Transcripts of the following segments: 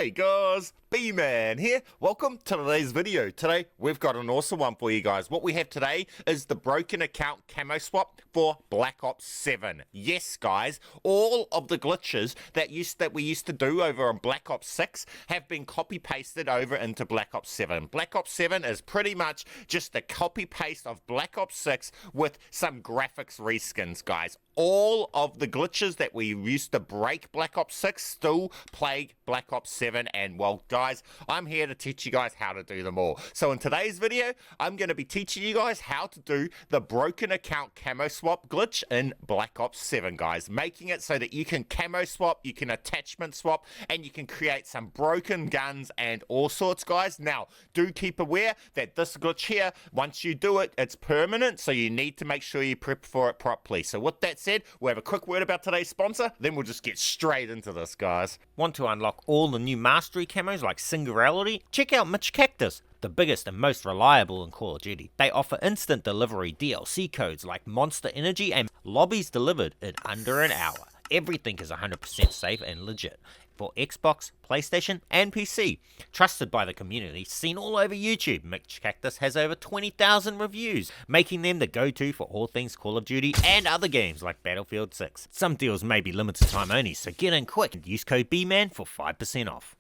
Hey guys, BMAN here. Welcome to today's video. Today we've got an awesome one for you guys. What we have today is the broken account camo swap for Black Ops 7. Yes guys, all of the glitches that we used to do over on Black Ops 6 have been copy pasted over into Black Ops 7. Black Ops 7 is pretty much just a copy paste of Black Ops 6 with some graphics reskins, guys. All of the glitches that we used to break Black Ops 6 still plague Black Ops 7, and well guys, I'm here to teach you guys how to do them all. So in today's video, I'm going to be teaching you guys how to do the broken account camo swap glitch in Black Ops 7, guys. Making it so that you can camo swap, you can attachment swap, and you can create some broken guns and all sorts, guys. Now, do keep aware that this glitch here, once you do it, it's permanent, so you need to make sure you prep for it properly. So with that said, we'll have a quick word about today's sponsor, then we'll just get straight into this, guys. Want to unlock all the new mastery camos like Singularity? Check out MitchCactus, the biggest and most reliable in Call of Duty. They offer instant delivery DLC codes like Monster Energy and lobbies delivered in under an hour. Everything is 100% safe and legit for Xbox, PlayStation, and PC. Trusted by the community, seen all over YouTube, MitchCactus has over 20,000 reviews, making them the go-to for all things Call of Duty and other games like Battlefield 6. Some deals may be limited time only, so get in quick and use code BMAN for 5% off.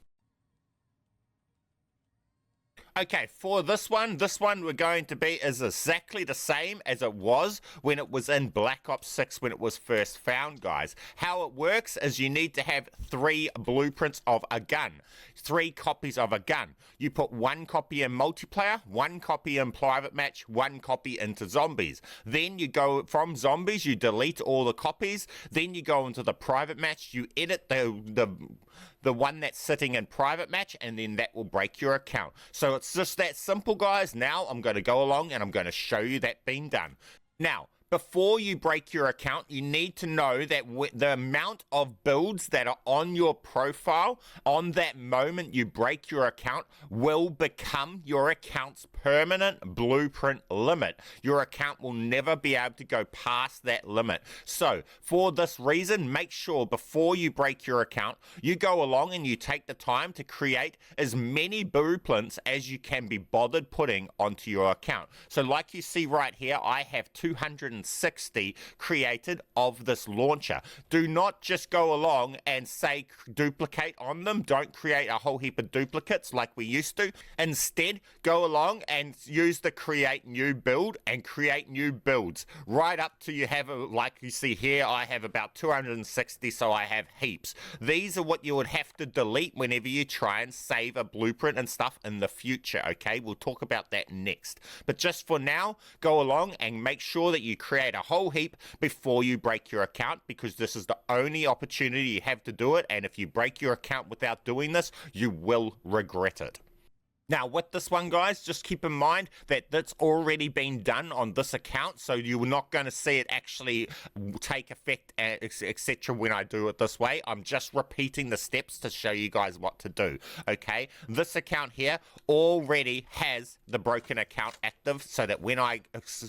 Okay, for this one we're going to be is exactly the same as it was when it was in Black Ops 6 when it was first found, guys. How it works is you need to have 3 blueprints of a gun, 3 copies of a gun. You put 1 copy in multiplayer, 1 copy in private match, 1 copy into zombies. Then you go from zombies, you delete all the copies, then you go into the private match, you edit the one that's sitting in private match, and then that will break your account. So it's just that simple, guys. Now I'm going to go along and I'm going to show you that being done. Now, before you break your account, you need to know that the amount of builds that are on your profile on that moment you break your account will become your account's permanent blueprint limit. Your account will never be able to go past that limit. So for this reason, make sure before you break your account, you go along and you take the time to create as many blueprints as you can be bothered putting onto your account. So like you see right here, I have 260 created of this launcher. Do not just go along and say duplicate on them. Don't create a whole heap of duplicates like we used to. Instead, go along and use the create new build and create new builds. Right up to you have, like you see here, I have about 260, so I have heaps. These are what you would have to delete whenever you try and save a blueprint and stuff in the future, okay? We'll talk about that next. But just for now, go along and make sure that you create a whole heap before you break your account, because this is the only opportunity you have to do it, and if you break your account without doing this, you will regret it. Now, with this one, guys, just keep in mind that that's already been done on this account, so you're not going to see it actually take effect, etc. when I do it this way. I'm just repeating the steps to show you guys what to do, okay? This account here already has the broken account active, so that when I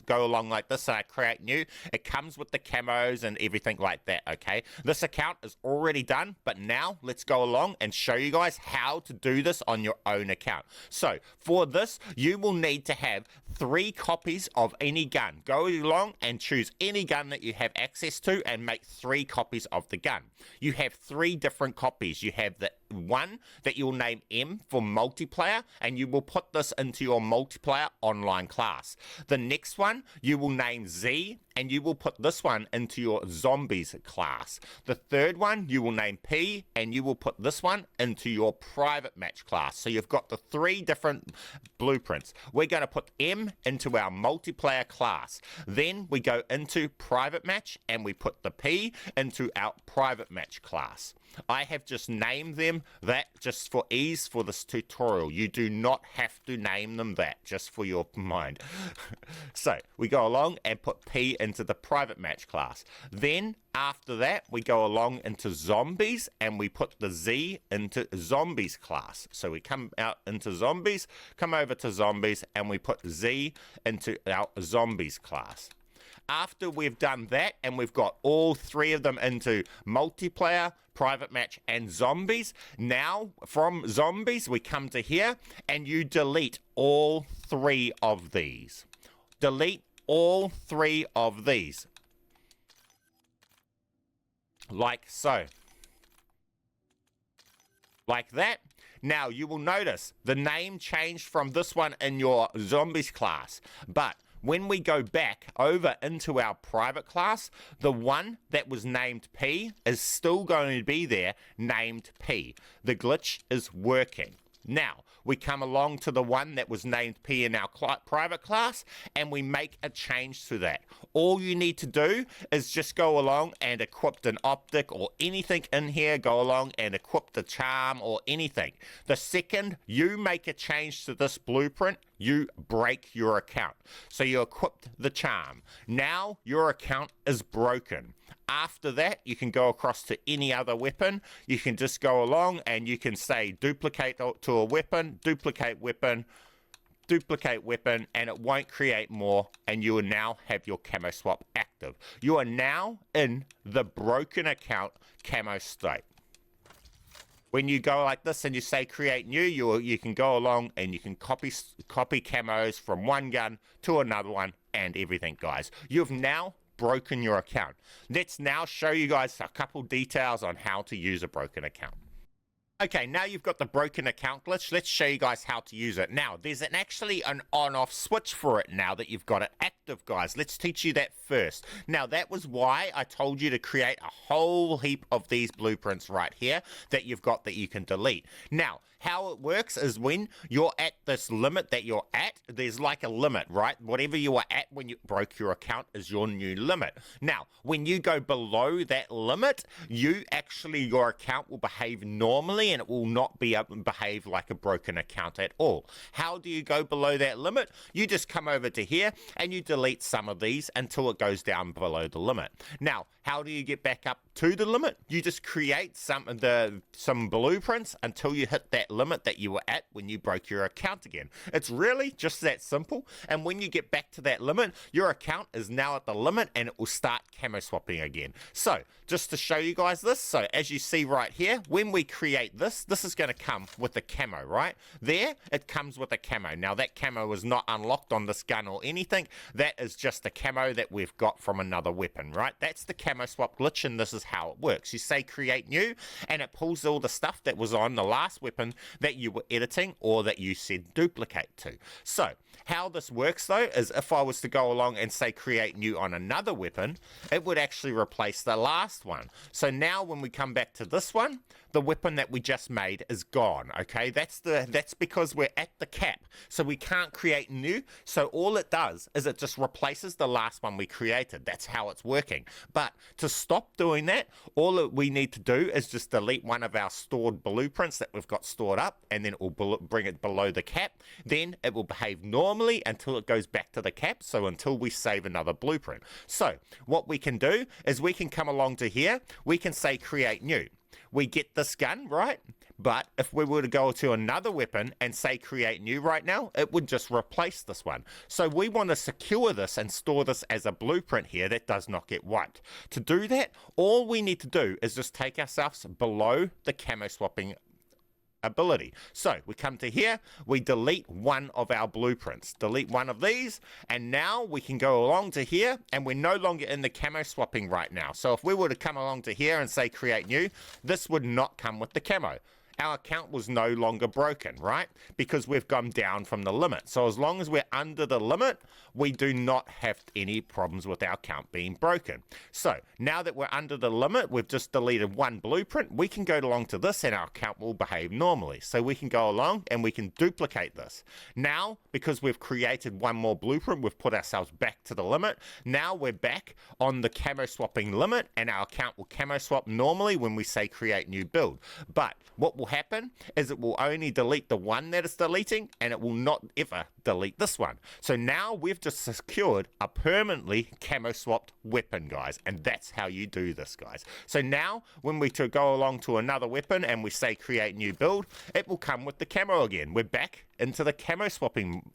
go along like this and I create new, it comes with the camos and everything like that, okay? This account is already done, but now let's go along and show you guys how to do this on your own account. So, for this, you will need to have 3 copies of any gun. Go along and choose any gun that you have access to and make 3 copies of the gun. You have 3 different copies. You have the one that you'll name M for multiplayer, and you will put this into your multiplayer online class. The next one you will name Z, and you will put this one into your zombies class. The third one you will name P, and you will put this one into your private match class. So you've got the 3 different blueprints. We're going to put M into our multiplayer class. Then we go into private match and we put the P into our private match class. I have just named them that just for ease for this tutorial. You do not have to name them that, just for your mind. So we go along and put P into the private match class. Then after that we go along into zombies and we put the Z into zombies class. So we come out into zombies, come over to zombies, and we put Z into our zombies class. after we've done that and we've got all 3 of them into multiplayer, private match, and zombies, now from zombies we come to here and you delete all 3 of these. Delete all 3 of these. Like so. Like that. Now you will notice the name changed from this one in your zombies class, but when we go back over into our private class, the one that was named P is still going to be there, named P. The glitch is working. Now, we come along to the one that was named P in our private class, and we make a change to that. All you need to do is just go along and equip an optic or anything in here, go along and equip the charm or anything. The second you make a change to this blueprint, you break your account. So you equipped the charm. Now your account is broken. After that, you can go across to any other weapon. You can just go along and you can say duplicate to a weapon, duplicate weapon, and it won't create more, and you will now have your camo swap active. You are now in the broken account camo state. When you go like this and you say create new, you can go along and you can copy camos from one gun to another one and everything, guys. You've now broken your account. Let's now show you guys a couple details on how to use a broken account. Okay, now you've got the broken account glitch. Let's show you guys how to use it. Now, there's actually an on-off switch for it now that you've got it active, guys. Let's teach you that first. Now, that was why I told you to create a whole heap of these blueprints right here that you've got that you can delete. Now, how it works is when you're at this limit that you're at, there's like a limit, right? Whatever you were at when you broke your account is your new limit. Now, when you go below that limit, your account will behave normally and it will not behave like a broken account at all. How do you go below that limit? You just come over to here and you delete some of these until it goes down below the limit. Now, how do you get back up to the limit? You just create some blueprints until you hit that limit that you were at when you broke your account again. It's really just that simple. And when you get back to that limit, your account is now at the limit and it will start camo swapping again. So just to show you guys this, so as you see right here, when we create this is going to come with the camo, right? There, it comes with a camo. Now that camo is not unlocked on this gun or anything. That is just a camo that we've got from another weapon, right? That's the camo swap glitch, and this is how it works. You say create new and it pulls all the stuff that was on the last weapon that you were editing or that you said duplicate to. So how this works though is if I was to go along and say create new on another weapon, it would actually replace the last one. So now when we come back to this one, the weapon that we just made is gone, okay? That's because we're at the cap, so we can't create new. So all it does is it just replaces the last one we created. That's how it's working. But to stop doing that, all that we need to do is just delete one of our stored blueprints that we've got stored up, and then it will bring it below the cap. Then it will behave normally until it goes back to the cap, so until we save another blueprint. So what we can do is we can come along to here, we can say create new. We get this gun, right? But if we were to go to another weapon and say create new right now, it would just replace this one. So we want to secure this and store this as a blueprint here that does not get wiped. To do that, all we need to do is just take ourselves below the camo swapping ability. So we come to here, we delete one of our blueprints, delete one of these, and now we can go along to here and we're no longer in the camo swapping right now. So if we were to come along to here and say create new, this would not come with the camo. Our account was no longer broken, right? Because we've gone down from the limit. So as long as we're under the limit, we do not have any problems with our account being broken. So now that we're under the limit, we've just deleted one blueprint, we can go along to this and our account will behave normally. So we can go along and we can duplicate this. Now, because we've created one more blueprint, we've put ourselves back to the limit. Now we're back on the camo swapping limit and our account will camo swap normally when we say create new build. But what will happen is it will only delete the one that it's deleting and it will not ever delete this one. So now we've just secured a permanently camo swapped weapon, guys, and that's how you do this, guys. So now when we go along to another weapon and we say create new build, it will come with the camo again. We're back into the camo swapping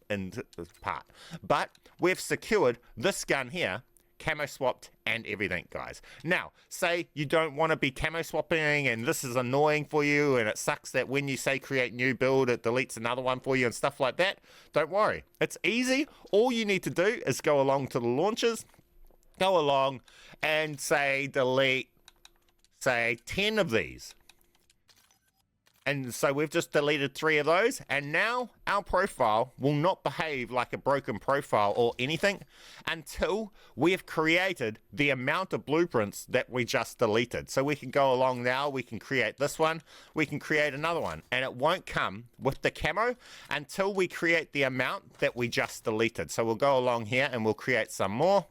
into this part. But we've secured this gun here, camo swapped and everything, guys. Now, say you don't want to be camo swapping and this is annoying for you and it sucks that when you say create new build, it deletes another one for you and stuff like that. Don't worry. It's easy. All you need to do is go along to the launchers, go along and say delete, say 10 of these. And so we've just deleted 3 of those, and now our profile will not behave like a broken profile or anything until we have created the amount of blueprints that we just deleted. So we can go along now, we can create this one, we can create another one, and it won't come with the camo until we create the amount that we just deleted. So we'll go along here and we'll create some more.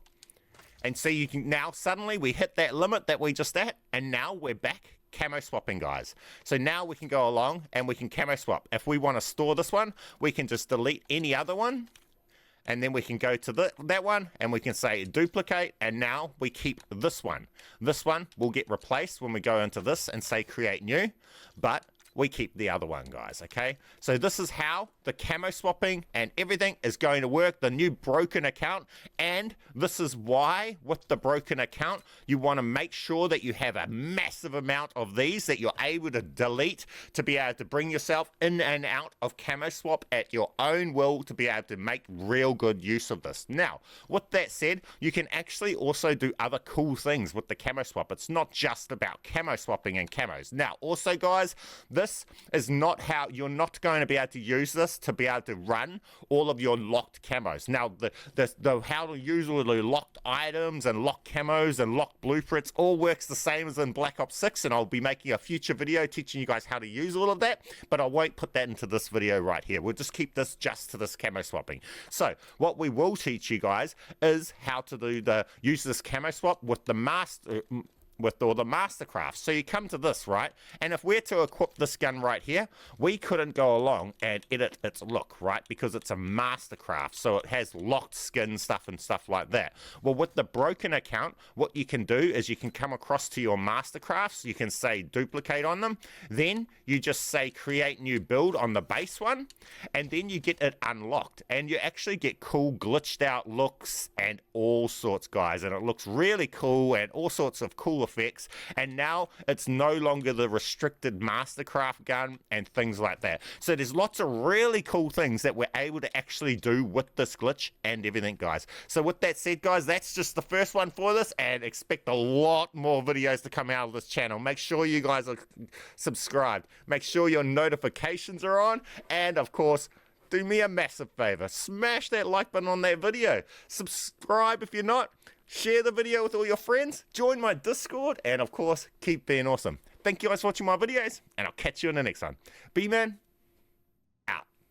And so you can now suddenly we hit that limit that we just at, and now we're back camo swapping, guys. So now we can go along and we can camo swap. If we want to store this one, we can just delete any other one, and then we can go to that one and we can say duplicate, and now we keep this one. This one will get replaced when we go into this and say create new, but we keep the other one, guys, okay? So this is how the camo swapping and everything is going to work, the new broken account, and this is why with the broken account, you want to make sure that you have a massive amount of these that you're able to delete to be able to bring yourself in and out of camo swap at your own will to be able to make real good use of this. Now, with that said, you can actually also do other cool things with the camo swap. It's not just about camo swapping and camos. Now, also, guys, this is not how you're not going to be able to use this to be able to run all of your locked camos. Now, the how to use all the locked items and locked camos and locked blueprints all works the same as in Black Ops 6, and I'll be making a future video teaching you guys how to use all of that, but I won't put that into this video right here. We'll just keep this just to this camo swapping. So, what we will teach you guys is how to use this camo swap with the master with all the mastercrafts. So you come to this, right? And if we're to equip this gun right here, we couldn't go along and edit its look, right? Because it's a mastercraft, so it has locked skin stuff and stuff like that. Well, with the broken account, what you can do is you can come across to your mastercrafts, you can say duplicate on them, then you just say create new build on the base one, and then you get it unlocked, and you actually get cool glitched out looks and all sorts, guys, and it looks really cool and all sorts of cool effects. And now it's no longer the restricted mastercraft gun and things like that. So there's lots of really cool things that we're able to actually do with this glitch and everything, guys. So with that said, guys, that's just the first one for this, and expect a lot more videos to come out of this channel. Make sure you guys are subscribed, make sure your notifications are on, and of course, do me a massive favor, smash that like button on that video, subscribe if you're not, share the video with all your friends, join my Discord, and of course, keep being awesome. Thank you guys for watching my videos, and I'll catch you in the next one. BMAN